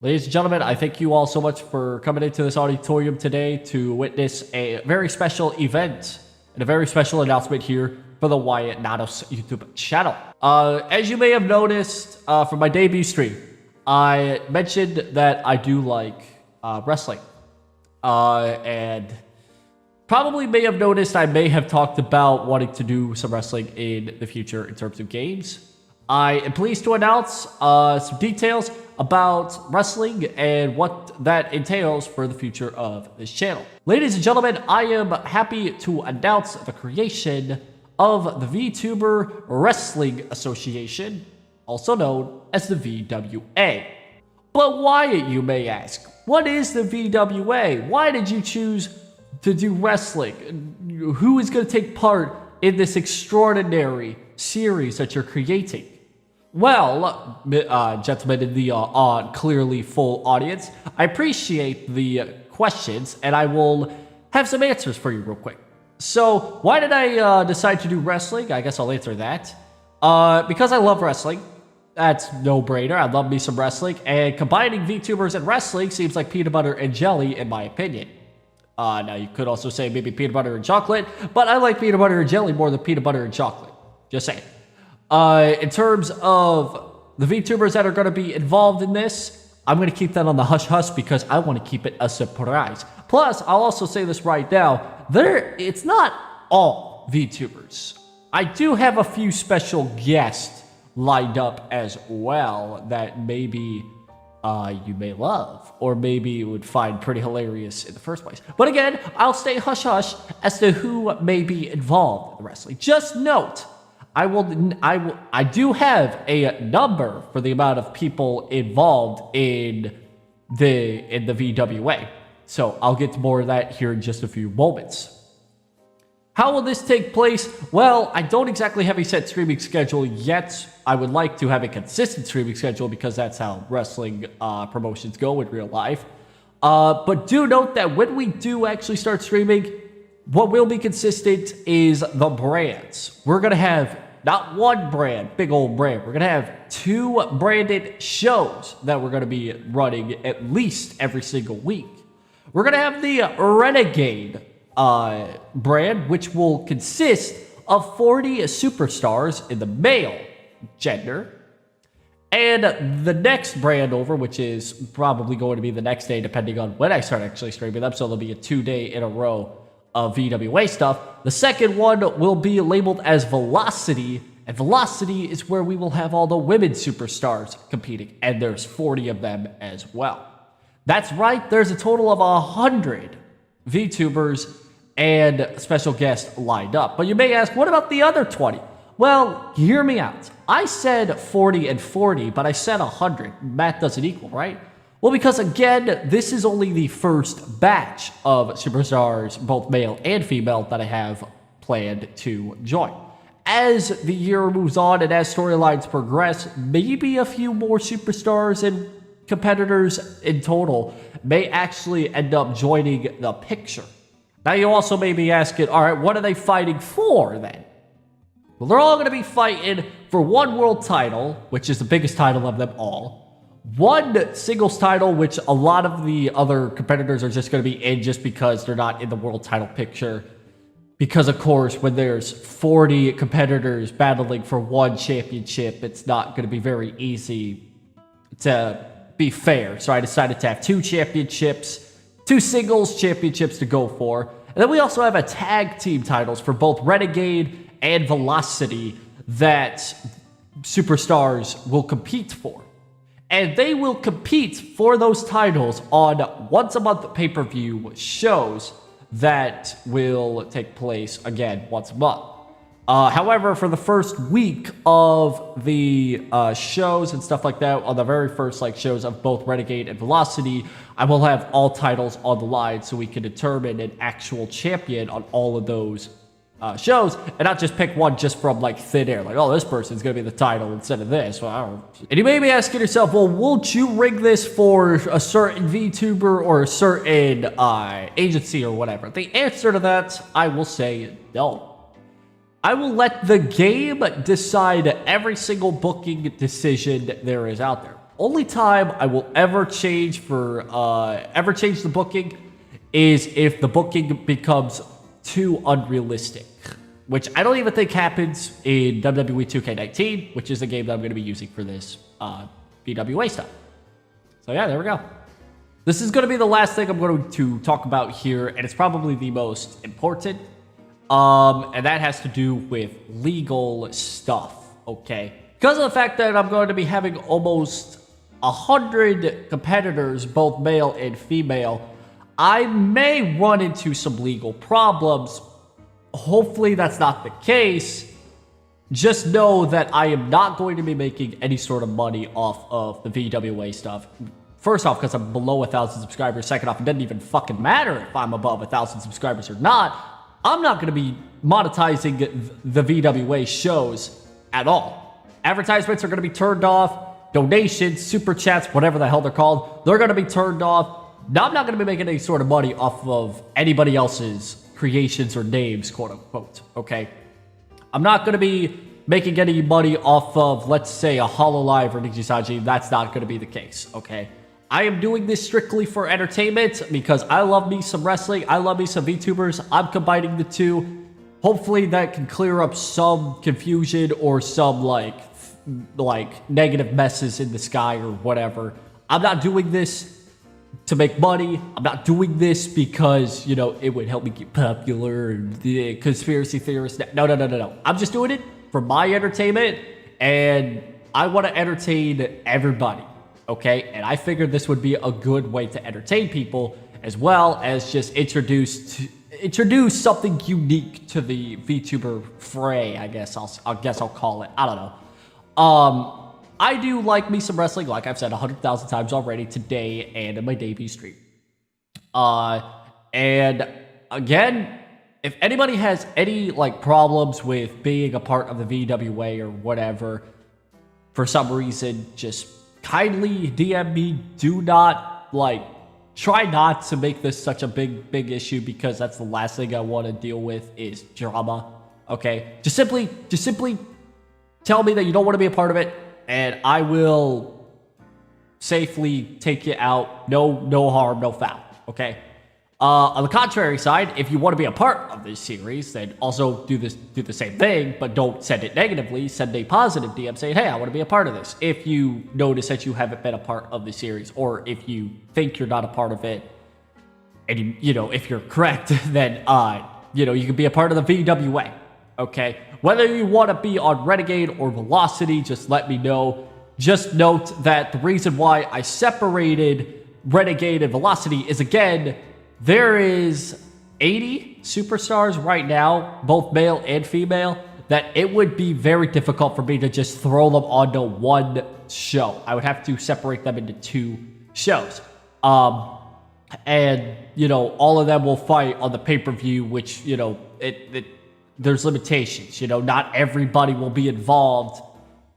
Ladies and gentlemen, I thank you all so much for coming into this auditorium today to witness a very special event and a very special announcement here for the Wyatt Nanos YouTube channel. As you may have noticed from my debut stream, I mentioned that I do like wrestling. And probably may have noticed I may have talked about wanting to do some wrestling in the future in terms of games. I am pleased to announce some details about wrestling and what that entails for the future of this channel. Ladies and gentlemen, I am happy to announce the creation of the VTuber Wrestling Association, also known as the VWA. But why, you may ask? What is the VWA? Why did you choose to do wrestling? Who is going to take part in this extraordinary series that you're creating? Well, gentlemen in the clearly full audience, I appreciate the questions, and I will have some answers for you real quick. So, why did I decide to do wrestling? I guess I'll answer that. Because I love wrestling. That's no-brainer. I love me some wrestling, and combining VTubers and wrestling seems like peanut butter and jelly, in my opinion. Now, you could also say maybe peanut butter and chocolate, but I like peanut butter and jelly more than peanut butter and chocolate. Just saying. In terms of the VTubers that are going to be involved in this, I'm going to keep that on the hush-hush because I want to keep it a surprise. Plus, I'll also say this right now, it's not all VTubers. I do have a few special guests lined up as well that maybe you may love, or maybe you would find pretty hilarious in the first place. But again, I'll stay hush-hush as to who may be involved in the wrestling. Just note, I do have a number for the amount of people involved in the VWA. So I'll get to more of that here in just a few moments. How will this take place? Well, I don't exactly have a set streaming schedule yet. I would like to have a consistent streaming schedule because that's how wrestling promotions go in real life. But do note that when we do actually start streaming, what will be consistent is the brands. We're going to have not one brand, big old brand. We're going to have 2 branded shows that we're going to be running at least every single week. We're going to have the Renegade brand, which will consist of 40 superstars in the male gender. And the next brand over, which is probably going to be the next day, depending on when I start actually streaming them. So there'll be a 2-day in a row of VWA stuff. The second one will be labeled as Velocity, and Velocity is where we will have all the women superstars competing, and there's 40 of them as well. That's right, there's a total of 100 VTubers and special guests lined up. But you may ask, what about the other 20? Well, hear me out. I said 40 and 40, but I said 100. Math doesn't equal, right? Well, because again, this is only the first batch of superstars, both male and female, that I have planned to join. As the year moves on and as storylines progress, maybe a few more superstars and competitors in total may actually end up joining the picture. Now, you also may be asking, all right, what are they fighting for then? Well, they're all going to be fighting for one world title, which is the biggest title of them all. One singles title, which a lot of the other competitors are just going to be in just because they're not in the world title picture. Because, of course, when there's 40 competitors battling for one championship, it's not going to be very easy to be fair. So I decided to have 2 championships, 2 singles championships to go for. And then we also have a tag team titles for both Renegade and Velocity that superstars will compete for. And they will compete for those titles on once-a-month pay-per-view shows that will take place, again, once a month. However, for the first week of the shows and stuff like that, on the very first shows of both Renegade and Velocity, I will have all titles on the line so we can determine an actual champion on all of those shows, and not just pick one just from thin air, oh, this person's gonna be the title instead of this. Well, I don't know. And you may be asking yourself, well, won't you rig this for a certain VTuber or a certain agency or whatever? The answer to that, I will say no. I will let the game decide every single booking decision there is out there. Only time I will ever change the booking is if the booking becomes too unrealistic, which I don't even think happens in WWE 2K19, which is the game that I'm going to be using for this VWA stuff. So yeah, there we go. This is going to be the last thing I'm going to talk about here, and it's probably the most important, and that has to do with legal stuff, okay? Because of the fact that I'm going to be having almost 100 competitors, both male and female, I may run into some legal problems. Hopefully that's not the case. Just know that I am not going to be making any sort of money off of the VWA stuff. First off, because I'm below 1,000 subscribers. Second off, it doesn't even fucking matter if I'm above 1,000 subscribers or not. I'm not going to be monetizing the VWA shows at all. Advertisements are going to be turned off. Donations, super chats, whatever the hell they're called, they're going to be turned off. Now, I'm not going to be making any sort of money off of anybody else's creations or names, quote unquote, okay? I'm not going to be making any money off of, let's say, a Hololive or Nijisanji. That's not going to be the case, okay? I am doing this strictly for entertainment because I love me some wrestling. I love me some VTubers. I'm combining the two. Hopefully that can clear up some confusion or some like negative messes in the sky or whatever. I'm not doing this to make money. I'm not doing this because, you know, it would help me get popular and the conspiracy theorists. No. I'm just doing it for my entertainment, and I want to entertain everybody, okay? And I figured this would be a good way to entertain people as well as just introduce something unique to the VTuber fray, I guess I'll call it. I don't know. I do like me some wrestling, like I've said 100,000 times already today and in my debut stream. And again, if anybody has any like problems with being a part of the VWA or whatever, for some reason, just kindly DM me. Do not try not to make this such a big issue, because that's the last thing I want to deal with is drama. Okay, just simply tell me that you don't want to be a part of it, and I will safely take you out. No harm, no foul. Okay. On the contrary side, if you want to be a part of this series, then also do the same thing, but don't send it negatively. Send a positive DM saying, "Hey, I want to be a part of this." If you notice that you haven't been a part of the series, or if you think you're not a part of it, and you know if you're correct, then you can be a part of the VWA. Okay, whether you want to be on Renegade or Velocity, just let me know. Just note that the reason why I separated Renegade and Velocity is, again, there is 80 superstars right now, both male and female, that it would be very difficult for me to just throw them onto one show. I would have to separate them into two shows. And, all of them will fight on the pay-per-view, which, there's limitations. Not everybody will be involved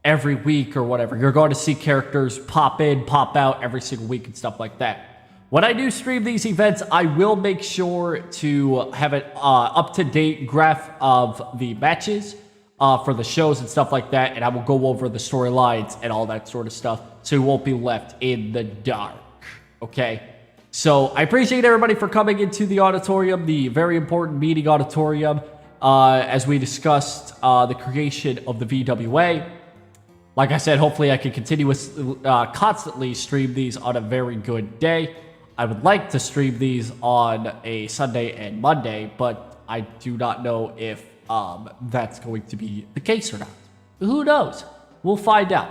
every week or whatever. You're going to see characters pop in, pop out every single week and stuff like that. When I do stream these events, I will make sure to have an up-to-date graph of the matches for the shows and stuff like that, and I will go over the storylines and all that sort of stuff, so you won't be left in the dark, okay? So I appreciate everybody for coming into the auditorium, the very important meeting auditorium, as we discussed the creation of the VWA. Like I said, hopefully I can constantly stream these on a very good day. I would like to stream these on a Sunday and Monday, but I do not know if that's going to be the case or not. Who knows? We'll find out.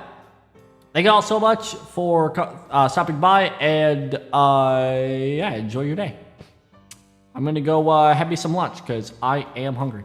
Thank you all so much for stopping by, and enjoy your day. I'm going to go have me some lunch because I am hungry.